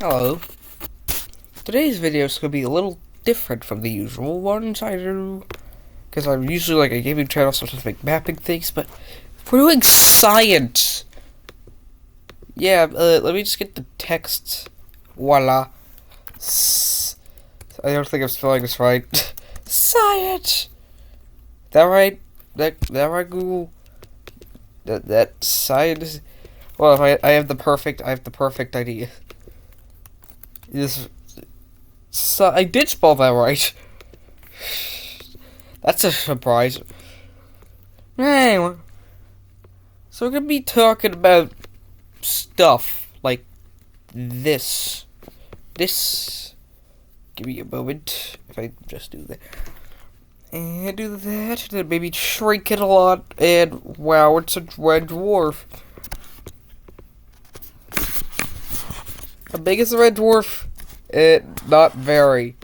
Hello. Today's video is going to be a little different from the usual ones I do. Because I'm usually like a gaming channel, so I just make mapping things, but we're doing science! Yeah, let me just get the text. Voila. I don't think I'm spelling this right. Science! That right? That right, Google? That science? Well, if I have the perfect idea. So I did spell that right. That's a surprise. Anyway, so we're gonna be talking about stuff like this. Give me a moment. If I just do that. And do that, then maybe shrink it a lot, and wow, it's a red dwarf. How big is the red dwarf? Not very.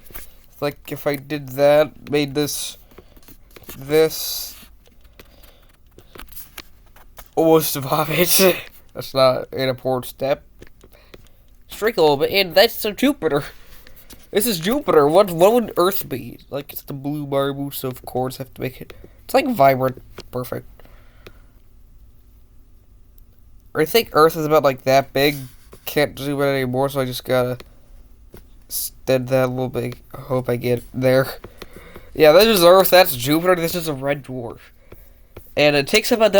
It's like if I did that, made this almost vomit. That's not an important step. Shrink a little bit, and that's a Jupiter. This is Jupiter. What would Earth be? Like, it's the blue marble, so of course I have to make it. It's like vibrant. Perfect. I think Earth is about like that big. Can't zoom in anymore, so I just gotta extend that a little bit. I hope I get there. Yeah, this is Earth, that's Jupiter, this is a red dwarf. And it takes about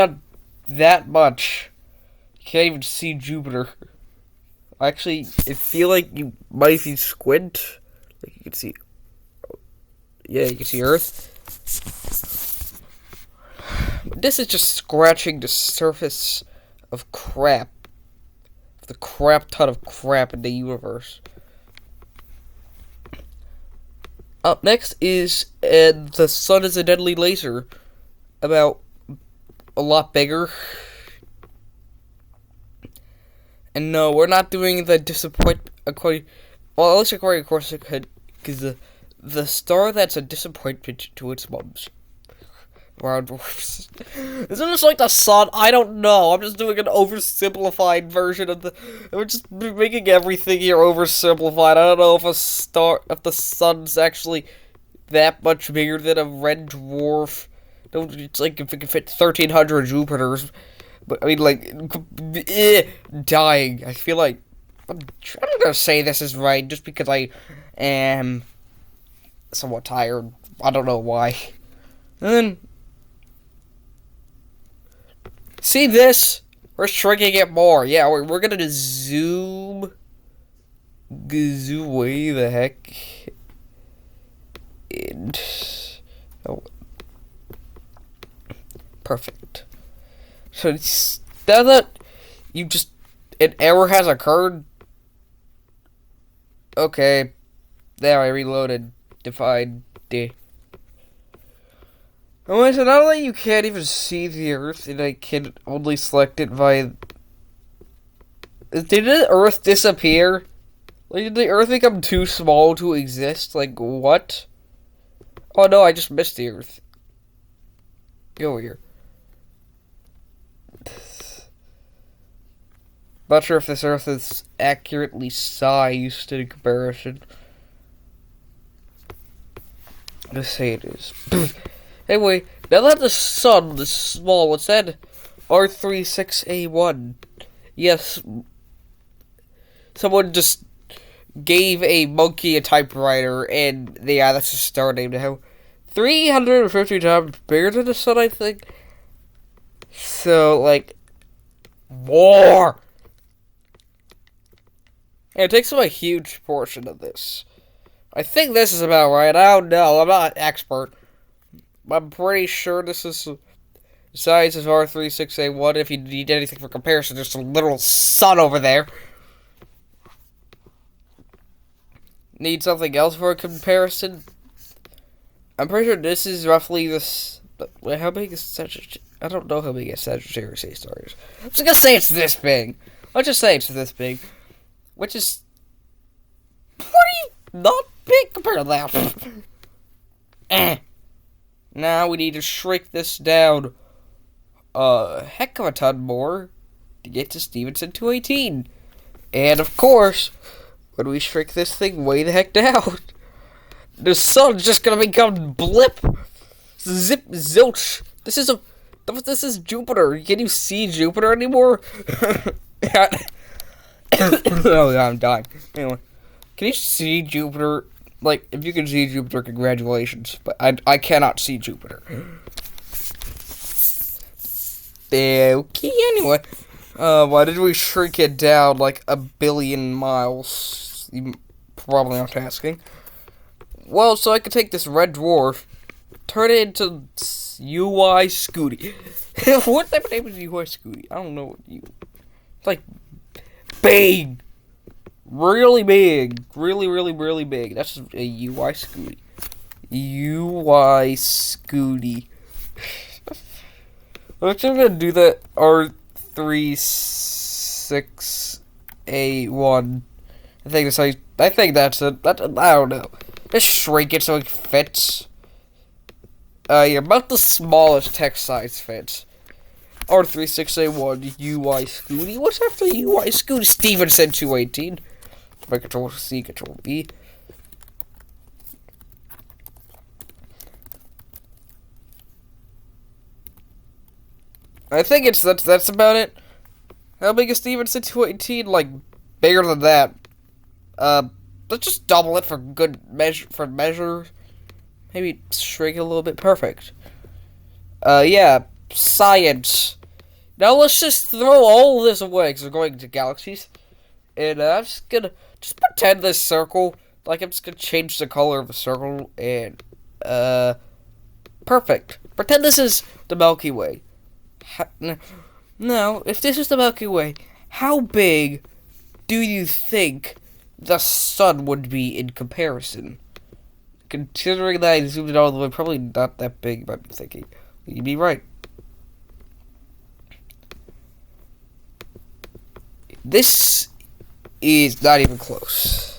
that much. You can't even see Jupiter. Actually, I feel like you might if you squint. Like you can see. Yeah, you can see Earth. This is just scratching the surface of crap. The crap ton of crap in the universe. Up next is the sun is a deadly laser. About a lot bigger. And no, we're not doing the disappointment according. Well, at least according, of course, it could, because the star that's a disappointment to its mums. Round dwarfs. Isn't this like the sun? I don't know. I'm just doing an oversimplified version of the. We're just making everything here oversimplified. I don't know if if the sun's actually that much bigger than a red dwarf. It's like if it can fit 1,300 Jupiters. But I mean, like, dying. I feel like I'm gonna say this is right just because I am somewhat tired. I don't know why. And then. See this? We're shrinking it more. Yeah, we're gonna zoom way the heck. And oh, perfect. So now that you just an error has occurred. Okay, there I reloaded. Defined D. Oh, so not only you can't even see the Earth, and I can only select it by. Did the Earth disappear? Like, did the Earth become too small to exist? Like, what? Oh no, I just missed the Earth. Go here. Not sure if this Earth is accurately sized in comparison. Let's say it is. Anyway, now that the sun is small, what's that? R36A1. Yes. Someone just gave a monkey a typewriter, and yeah, that's a star name now. 350 times bigger than the sun, I think. So, like, more. And it takes up a huge portion of this. I think this is about right. I don't know. I'm not an expert. I'm pretty sure this is the size of R36A1. If you need anything for comparison, there's a literal sun over there. Need something else for a comparison? I'm pretty sure this is roughly this. Wait, how big is Sagittarius? I don't know how big a Sagittarius A star is. I'm just gonna say it's this big. I'll just say it's this big. Which is pretty not big compared to that. Now we need to shrink this down a heck of a ton more to get to Stevenson 218. And of course, when we shrink this thing way the heck down, the sun's just gonna become blip, zip, zilch. This is Jupiter. Can you see Jupiter anymore? Oh god, I'm dying. Anyway, can you see Jupiter? Like, if you can see Jupiter, congratulations. But I cannot see Jupiter. Okay, anyway. Why did we shrink it down like 1 billion miles? You probably aren't asking. Well, so I could take this red dwarf, turn it into UI Scooty. What type of name is UI Scooty? I don't know what you... It's like... big! Really big. Really big. That's a UI Scooty. UI Scooty. I'm actually gonna do that R36A1. I think that's it. I don't know. Just shrink it so it fits. Yeah, about the smallest text size fits. R36A1 UI Scooty. What's after UI Scooty? Stevenson 218. By Control C, Control V. I think that's about it. How big is Stevenson 218? Like, bigger than that. Let's just double it for good measure. Maybe shrink it a little bit. Perfect. Yeah, science. Now let's just throw all of this away because we're going to galaxies. And I'm just gonna pretend this circle, like I'm just gonna change the color of the circle and, perfect. Pretend this is the Milky Way. Now, if this is the Milky Way, how big do you think the sun would be in comparison? Considering that I zoomed it all the way, probably not that big, I'm thinking. You'd be right. This is not even close.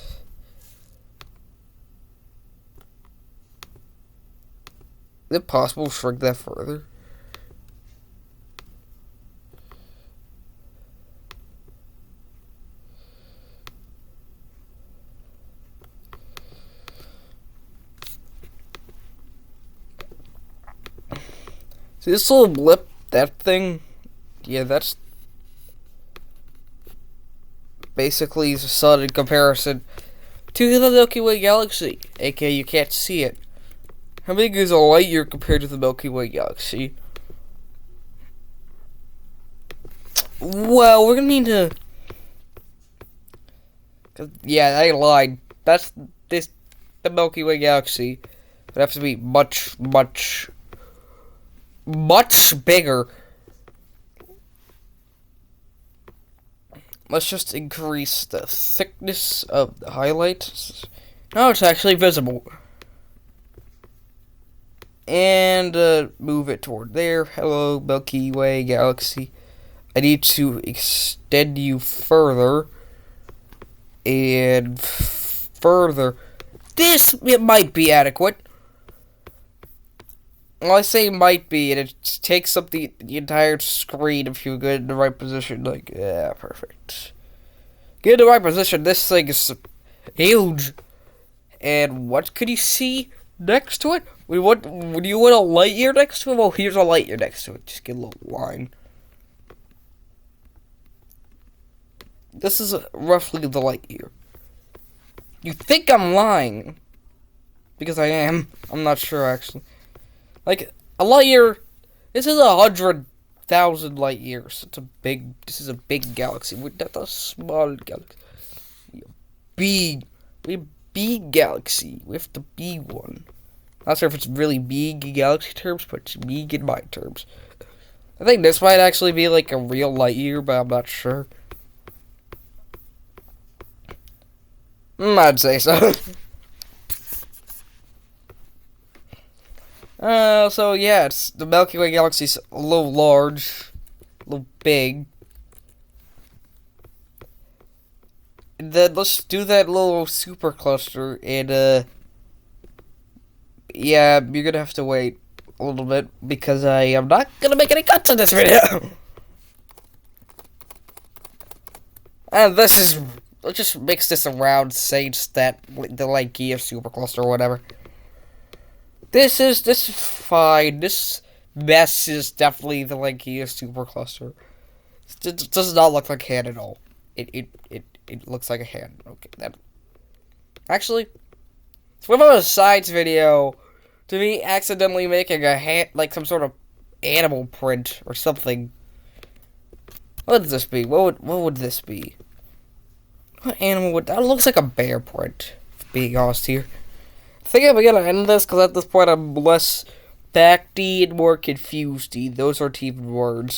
Is it possible to shrink that further? See this little blip, that thing? Yeah, that's basically the sun in comparison to the Milky Way galaxy. aka you can't see it. How big is a light year compared to the Milky Way galaxy? Well, we're gonna need to... Yeah, I lied. The Milky Way galaxy would have to be much bigger. Let's just increase the thickness of the highlight. Now it's actually visible. And move it toward there. Hello, Milky Way galaxy. I need to extend you further. And further. It might be adequate. Well, I say might be, and it takes up the entire screen if you get in the right position. Like, yeah, perfect. Get in the right position. This thing is huge. And what could you see next to it? Would you want a light year next to it? Well, here's a light year next to it. Just get a little line. This is roughly the light year. You think I'm lying. Because I am. I'm not sure, actually. Like, a light year, this is 100,000 light years. This is a big galaxy. We're not a small galaxy. We're big galaxy. We have the big one. Not sure if it's really big in galaxy terms, but it's big in my terms. I think this might actually be like a real light year, but I'm not sure. I'd say so. So yeah, it's the Milky Way galaxy's a little large, a little big. And then let's do that little supercluster, and yeah, you're gonna have to wait a little bit because I am not gonna make any cuts in this video. And this is let's just mix this around, say that the Langea supercluster or whatever. This is fine. This mess is definitely the Langea supercluster. It does not look like a hand at all. It looks like a hand. Okay, that actually, it's one of a science video to me accidentally making a hand, like some sort of animal print or something. What would this be? What would this be? What animal would that looks like a bear print? Being honest here, I think I'm gonna end this because at this point I'm less backed and more confused. Those aren't even words.